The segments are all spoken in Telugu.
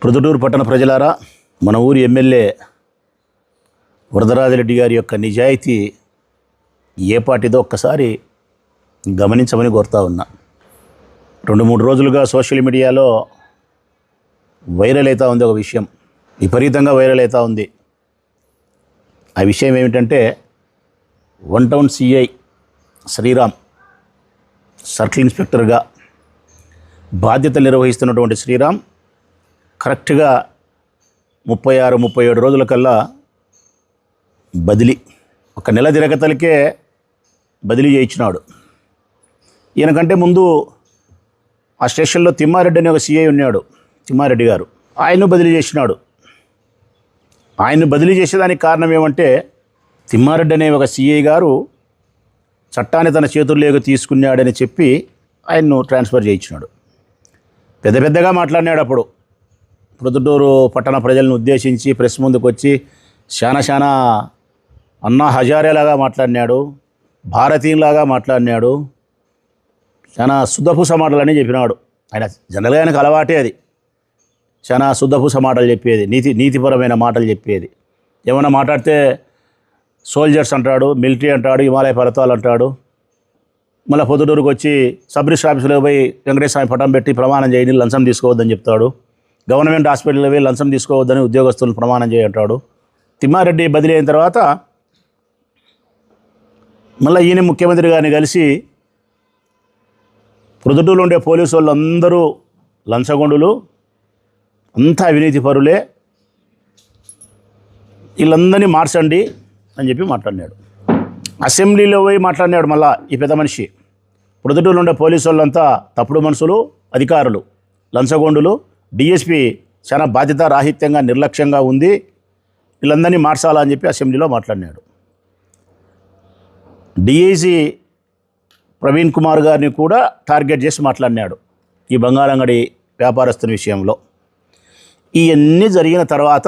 ప్రొద్దుటూరు పట్టణ ప్రజలారా, మన ఊరి ఎమ్మెల్యే వరదరాజిరెడ్డి గారి యొక్క నిజాయితీ ఏ పాటిదో ఒక్కసారి గమనించమని కోరుతా ఉన్నా. 2-3 రోజులుగా సోషల్ మీడియాలో వైరల్ అవుతూ ఉంది ఒక విషయం, విపరీతంగా వైరల్ అవుతూ ఉంది. ఆ విషయం ఏమిటంటే, 1 టౌన్ సిఐ శ్రీరామ్ సర్కిల్ ఇన్స్పెక్టర్గా బాధ్యతలు నిర్వహిస్తున్నటువంటి శ్రీరామ్ కరెక్ట్గా 36-37 రోజుల కల్లా బదిలీ, ఒక నెల తిరగతలకే బదిలీ చేయించినాడు. ఈయనకంటే ముందు ఆ స్టేషన్లో తిమ్మారెడ్డి అనే ఒక సిఐ ఉన్నాడు, తిమ్మారెడ్డి గారు. ఆయన్ను బదిలీ చేసినాడు. ఆయన్ను బదిలీ చేసేదానికి కారణం ఏమంటే, తిమ్మారెడ్డి అనే ఒక సిఐ గారు చట్టాన్ని తన చేతుల్లోకి తీసుకున్నాడని చెప్పి ఆయన్ను ట్రాన్స్ఫర్ చేయించినాడు. పెద్దగా మాట్లాడినాడు. అప్పుడు ప్రొద్దుటూరు పట్టణ ప్రజలను ఉద్దేశించి ప్రెస్ ముందుకు వచ్చి చాలా అన్నా హజారేలాగా మాట్లాడినాడు, భారతీయులాగా మాట్లాడినాడు, చాలా శుద్ధపూస మాటలని చెప్పినాడు. ఆయన జనరల్గా ఆయనకు అలవాటే అది, చాలా శుద్ధపూస మాటలు చెప్పేది, నీతిపరమైన మాటలు చెప్పేది. ఏమైనా మాట్లాడితే సోల్జర్స్ అంటాడు, మిలిటరీ అంటాడు, హిమాలయ పర్వతాలు అంటాడు. మళ్ళీ పొద్దుటూరుకు వచ్చి సబ్ రిజిస్టర్ ఆఫీసులో పోయి వెంకటేశ్వర స్వామి పటం పెట్టి ప్రమాణం చేయని, లంచం తీసుకోవద్దని చెప్తాడు. గవర్నమెంట్ హాస్పిటల్లో పోయి లంచం తీసుకోవద్దని ఉద్యోగస్తులు ప్రమాణం చేయంటాడు. తిమ్మారెడ్డి బదిలీ అయిన తర్వాత మళ్ళీ ఈయన ముఖ్యమంత్రి గారిని కలిసి ప్రొద్దుటూరులో ఉండే పోలీసు వాళ్ళు అందరూ లంచగొండులు, అంతా అవినీతి పరులే, వీళ్ళందరినీ మార్చండి అని చెప్పి మాట్లాడినాడు. అసెంబ్లీలో పోయి మాట్లాడినాడు. మళ్ళా ఈ పెద్ద మనిషి, ప్రొద్దుటూరులో ఉండే పోలీసు వాళ్ళంతా తప్పుడు మనుషులు, అధికారులు, లంచగొండులు, డిఎస్పీ చాలా బాధ్యతారాహిత్యంగా నిర్లక్ష్యంగా ఉంది, వీళ్ళందరినీ మార్చాలని చెప్పి అసెంబ్లీలో మాట్లాడినాడు. డిఐజీ ప్రవీణ్ కుమార్ గారిని కూడా టార్గెట్ చేసి మాట్లాడినాడు ఈ బంగారంగడి వ్యాపారస్తుని విషయంలో. ఇవన్నీ జరిగిన తర్వాత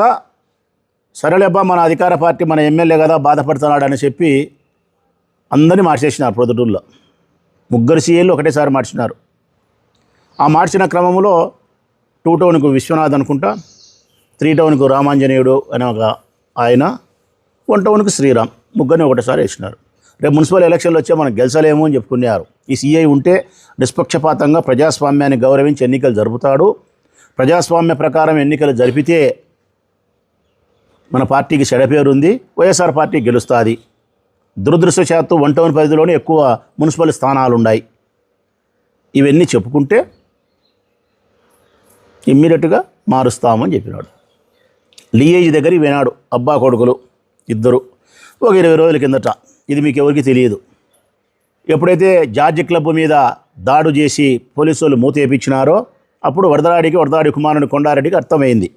సరేలేబ్బా, మన అధికార పార్టీ మన ఎమ్మెల్యే కదా బాధపడుతున్నాడని చెప్పి అందరినీ మార్చేసినారు. ప్రొద్దుటూరులో 3 సీఏలు ఒకటేసారి మార్చినారు. ఆ మార్చిన క్రమంలో 2 టౌన్కు విశ్వనాథ్ అనుకుంటా, 3 టౌన్కు రామాంజనేయుడు అనే ఒక ఆయన, 1 టౌన్కు శ్రీరామ్, ముగ్గురిని ఒకటేసారి వేసినారు. రేపు మున్సిపల్ ఎలక్షన్లు వచ్చే మనం గెలిచలేము అని చెప్పుకున్నారు. ఈ సిఐ ఉంటే నిష్పక్షపాతంగా ప్రజాస్వామ్యాన్ని గౌరవించి ఎన్నికలు జరుపుతాడు, ప్రజాస్వామ్య ప్రకారం ఎన్నికలు జరిపితే మన పార్టీకి చెడపేరు ఉంది, వైఎస్ఆర్ పార్టీ గెలుస్తుంది. దురదృష్టవశాత్తు 1 టౌన్ పరిధిలోనే ఎక్కువ మున్సిపల్ స్థానాలు ఉన్నాయి. ఇవన్నీ చెప్పుకుంటే ఇమ్మీడియట్గా మారుస్తామని చెప్పినాడు. లియేజ్ దగ్గరికి వినాడు అబ్బా కొడుకులు ఇద్దరు, ఒక 20 రోజుల కిందట. ఇది మీకు ఎవరికి తెలియదు. ఎప్పుడైతే జార్జి క్లబ్ మీద దాడు చేసి పోలీసు వాళ్ళు మూత వేయించినారో అప్పుడు వరదరాడి కుమారుని కొండారెడ్డికి అర్థమైంది,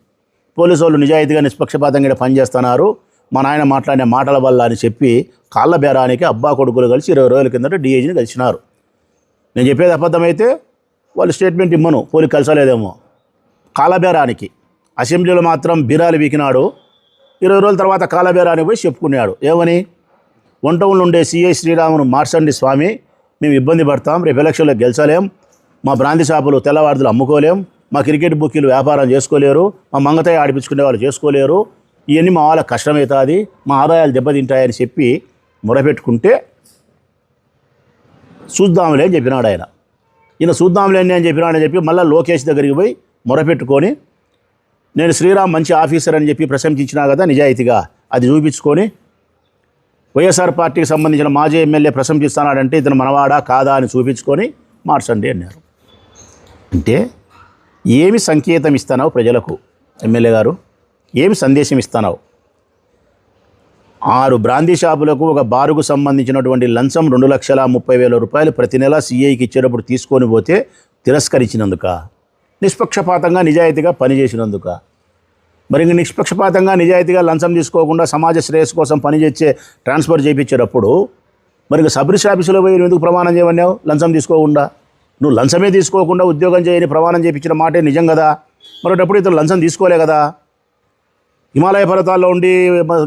పోలీసు వాళ్ళు నిజాయితీగా నిష్పక్షపాతంగా పనిచేస్తున్నారు, మా నాయన మాట్లాడిన మాటల వల్ల అని చెప్పి కాళ్ళ బేరానికి అబ్బా కొడుకులు కలిసి 20 రోజుల కిందట డిఐజీని కలిసినారు. నేను చెప్పేది అబద్ధమైతే వాళ్ళు స్టేట్మెంట్ ఇమ్మను, పోలీసు కలిసలేదేమో. కాళ్ళబేరానికి అసెంబ్లీలో మాత్రం బీరాలు వీకినాడు. 20 రోజుల తర్వాత కాళ్ళబేరానికి పోయి చెప్పుకున్నాడు. ఏమని? 1 టౌన్లో ఉండే సిఐ శ్రీరామును మార్చండి స్వామి, మేము ఇబ్బంది పడతాం, రేపు ఎలక్షన్లో గెలిచలేం, మా బ్రాంతి షాపులు తెల్లవారుదలు అమ్ముకోలేం, మా క్రికెట్ బుక్కీలు వ్యాపారం చేసుకోలేరు, మా మంగతాయి ఆడిపించుకునే వాళ్ళు చేసుకోలేరు, ఇవన్నీ మా వాళ్ళకి కష్టమవుతుంది, మా ఆదాయాలు దెబ్బతింటాయని చెప్పి మొరపెట్టుకుంటే చూద్దాంలే అని చెప్పినాడు ఆయన. ఈయన చూద్దాంలే అని చెప్పినాడని చెప్పి మళ్ళీ లోకేష్ దగ్గరికి పోయి మొరపెట్టుకొని, నేను శ్రీరామ్ మంచి ఆఫీసర్ అని చెప్పి ప్రశంసించినా కదా నిజాయితీగా, అది చూపించుకొని వైఎస్ఆర్ పార్టీకి సంబంధించిన మాజీ ఎమ్మెల్యే ప్రశంసిస్తున్నాడంటే ఇతను మనవాడా కాదా అని చూపించుకొని మార్చండి అన్నారు. అంటే ఏమి సంకేతం ఇస్తున్నావు ప్రజలకు ఎమ్మెల్యే గారు? ఏమి సందేశం ఇస్తున్నావు? 6 బ్రాందీ షాపులకు ఒక బారుకు సంబంధించినటువంటి లంచం 2,30,000 రూపాయలు ప్రతి నెల సిఐకి ఇచ్చేటప్పుడు తీసుకొని పోతే తిరస్కరించినందుక, నిష్పక్షపాతంగా నిజాయితీగా పనిచేసినందుక? మరి ఇంక నిష్పక్షపాతంగా నిజాయితీగా లంచం తీసుకోకుండా సమాజ శ్రేయస్సు కోసం పనిచేసే ట్రాన్స్ఫర్ చేయించేటప్పుడు మరి ఇంక సబ్ రిజిస్టర్ ఆఫీసులో పోయి ఎందుకు ప్రమాణం చేయమన్నావు? లంచం తీసుకోకుండా, నువ్వు లంచమే తీసుకోకుండా ఉద్యోగం చేయని ప్రమాణం చేయించిన మాటే నిజం కదా, మరొకప్పుడు ఇతను లంచం తీసుకోలే కదా. హిమాలయ పర్వతాల్లో ఉండి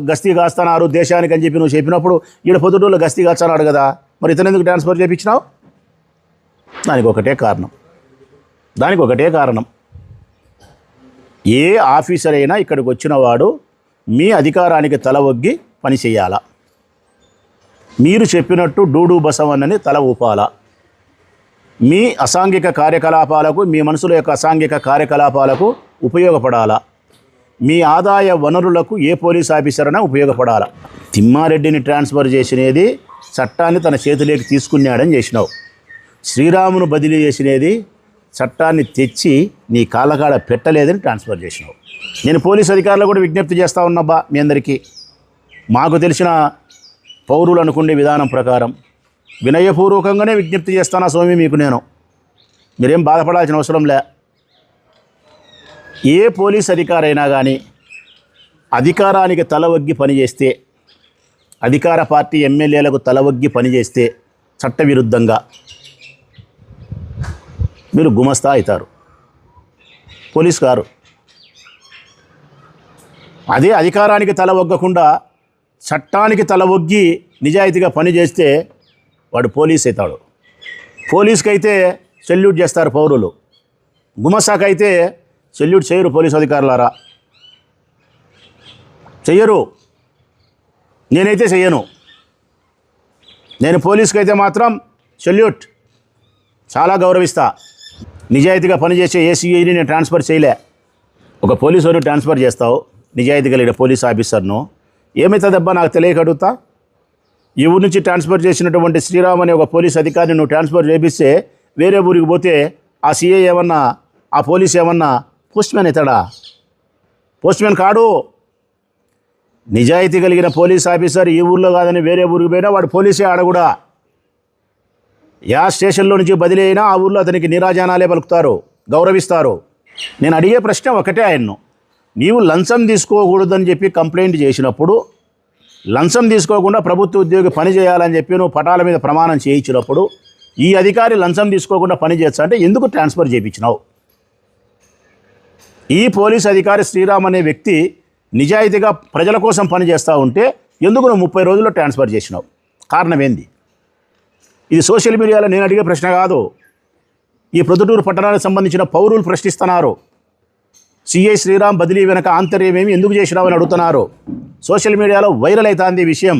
గస్తీ కాస్తున్నారు దేశానికి అని చెప్పి నువ్వు చెప్పినప్పుడు ఈడ పొద్దుటూరులో గస్తీ కాస్తున్నాడు కదా, మరి ఇతను ఎందుకు ట్రాన్స్ఫర్ చేయించినావు? దానికి ఒకటే కారణం, ఏ ఆఫీసర్ అయినా ఇక్కడికి వచ్చిన వాడు మీ అధికారానికి తల ఒగ్గి పని చేయాలా, మీరు చెప్పినట్టు డూడు బసవన్నని తల ఊపాలా, మీ అసాంఘిక కార్యకలాపాలకు, మీ మనుషుల యొక్క అసాంఘిక కార్యకలాపాలకు ఉపయోగపడాలా, మీ ఆదాయ వనరులకు ఏ పోలీస్ ఆఫీసర్ అయినా ఉపయోగపడాలా. తిమ్మారెడ్డిని ట్రాన్స్ఫర్ చేసినది చట్టాన్ని తన చేతిలోకి తీసుకున్నాడని చేసినావు. శ్రీరామును బదిలీ చేసినది చట్టాన్ని తెచ్చి నీ కాళ్ళకాడ పెట్టలేదని ట్రాన్స్ఫర్ చేసినావు. నేను పోలీస్ అధికారులు కూడా విజ్ఞప్తి చేస్తూ ఉన్నబ్బా, మీ అందరికీ మాకు తెలిసిన పౌరులు అనుకునే విధానం ప్రకారం వినయపూర్వకంగానే విజ్ఞప్తి చేస్తానా స్వామి మీకు. మీరేం బాధపడాల్సిన అవసరం లే. ఏ పోలీస్ అధికారైనా కానీ అధికారానికి తల ఒగ్గి పనిచేస్తే, అధికార పార్టీ ఎమ్మెల్యేలకు తల ఒగ్గి పనిచేస్తే చట్టవిరుద్ధంగా మీరు గుమస్తా అవుతారు, పోలీస్ గారు. అదే అధికారానికి తల ఒగ్గకుండా చట్టానికి తల ఒగ్గి నిజాయితీగా పనిచేస్తే వాడు పోలీస్ అవుతాడు. పోలీస్కి అయితే సెల్యూట్ చేస్తారు పౌరులు, గుమస్తాకైతే సెల్యూట్ చేయరు పోలీస్ అధికారులారా, చెయ్యరు. నేనైతే చెయ్యను. నేను పోలీస్కి అయితే మాత్రం సెల్యూట్, చాలా గౌరవిస్తా. నిజాయితీగా పనిచేసే ఏసీఐని నేను ట్రాన్స్ఫర్ చేయలే. ఒక పోలీసుని ట్రాన్స్ఫర్ చేస్తావు, నిజాయితీ కలిగిన పోలీస్ ఆఫీసర్ను, ఏమవుతుందబ్బా నాకు తెలియక అడుగుతా. ఈ ఊరి నుంచి ట్రాన్స్ఫర్ చేసినటువంటి శ్రీరామ్ అనే ఒక పోలీస్ అధికారిని నువ్వు ట్రాన్స్ఫర్ చేపిస్తే వేరే ఊరికి పోతే ఆ సీఐ ఏమన్నా, ఆ పోలీస్ ఏమన్నా పోస్ట్మ్యాన్ అవుతాడా? పోస్ట్మ్యాన్ కాడు. నిజాయితీ కలిగిన పోలీస్ ఆఫీసర్ ఈ ఊర్లో కాదని వేరే ఊరికి పోయినా వాడు పోలీసే ఆడ కూడా. యా స్టేషన్లో నుంచి బదిలీ అయినా ఆ ఊర్లో అతనికి నీరాజనాలే పలుకుతారు, గౌరవిస్తారు. నేను అడిగే ప్రశ్న ఒకటే ఆయన్ను, నీవు లంచం తీసుకోకూడదని చెప్పి కంప్లైంట్ చేసినప్పుడు, లంచం తీసుకోకుండా ప్రభుత్వ ఉద్యోగి పని చేయాలని చెప్పి నువ్వు పటాల మీద ప్రమాణం చేయించినప్పుడు ఈ అధికారి లంచం తీసుకోకుండా పని చేయొచ్చు అంటే ఎందుకు ట్రాన్స్ఫర్ చేయించినావు? ఈ పోలీస్ అధికారి శ్రీరామ్ అనే వ్యక్తి నిజాయితీగా ప్రజల కోసం పనిచేస్తూ ఉంటే ఎందుకు నువ్వు 30 రోజుల్లో ట్రాన్స్ఫర్ చేసినావు? కారణం ఏంది? ఇది సోషల్ మీడియాలో నేను అడిగే ప్రశ్న కాదు, ఈ ప్రొద్దుటూరు పట్టణానికి సంబంధించిన పౌరులు ప్రశ్నిస్తున్నారు. సిఐ శ్రీరామ్ బదిలీ వెనక ఆంతర్యమేమి, ఎందుకు చేసినావని అడుగుతున్నారు. సోషల్ మీడియాలో వైరల్ అవుతుంది ఈ విషయం.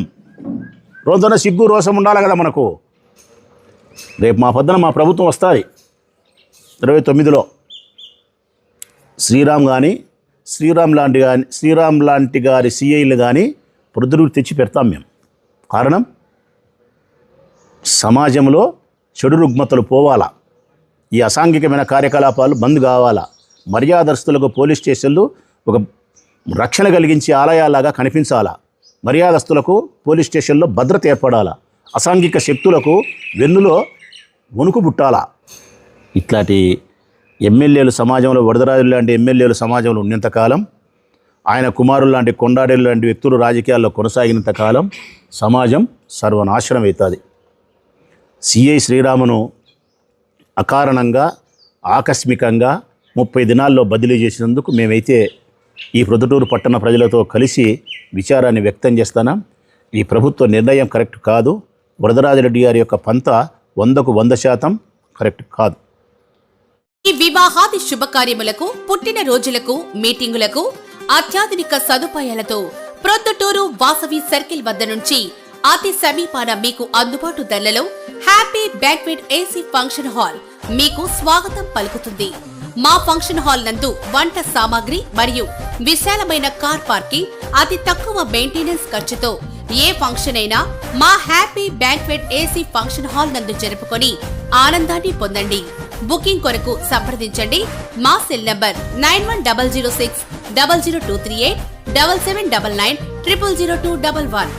రోజున సిగ్గు రోషం ఉండాలి కదా మనకు. రేపు మా పొద్దున మా ప్రభుత్వం వస్తుంది 29లో. శ్రీరామ్ కానీ శ్రీరామ్ లాంటి గారి సిఐలు కానీ ప్రొద్దుటూరు తెచ్చి పెడతాం మేము. కారణం, సమాజంలో చెడు రుగ్మతలు పోవాలా, ఈ అసాంఘికమైన కార్యకలాపాలు బంద్ కావాలా, మర్యాదస్తులకు పోలీస్ స్టేషన్లు ఒక రక్షణ కలిగించే ఆలయాలాగా కనిపించాలా, మర్యాదస్తులకు పోలీస్ స్టేషన్లో భద్రత ఏర్పడాలా, అసాంఘిక శక్తులకు వెన్నులో వణుకు పుట్టాలా. ఇట్లాంటి ఎమ్మెల్యేలు సమాజంలో, వరదరాజులు లాంటి ఎమ్మెల్యేలు సమాజంలో ఉన్నంతకాలం, ఆయన కుమారులు లాంటి కొండాడేలు లాంటి వ్యక్తులు రాజకీయాల్లో కొనసాగినంత కాలం సమాజం సర్వనాశనం అవుతుంది. సిఐ శ్రీరామును అకారణంగా, ఆకస్మికంగా 30 దినాల్లో బదిలీ చేసినందుకు మేమైతే ఈ ప్రొద్దుటూరు పట్టణ ప్రజలతో కలిసి విచారాన్ని వ్యక్తం చేస్తున్నాం. ఈ ప్రభుత్వ నిర్ణయం కరెక్ట్ కాదు. వరదరాజరెడ్డి గారి యొక్క పంత 100కు 100% కరెక్ట్ కాదు. ఈ వివాహాది శుభకార్యములకు, పుట్టిన రోజులకు, మీటింగులకు అత్యాధునిక సదుపాయాలతో ప్రొద్దుటూరు వాసవి సర్కిల్ వద్ద నుంచి అతి సమీపాన మీకు అందుబాటు ధరలలో happy banquet AC function hall మీకు స్వాగతం పలుకుతుంది. మా ఫంక్షన్ హాల్ నందు వంట సామాగ్రి మరియు విశాలమైన కార్ పార్కింగ్, అతి తక్కువ మెయింటెనెన్స్ ఖర్చుతో ఏ ఫంక్షన్ అయినా మా happy banquet AC function hall నందు జరుపుకొని ఆనందాన్ని పొందండి. బుకింగ్ కొరకు సంప్రదించండి. మా సెల్ నంబర్ 9100600238 7799 000211.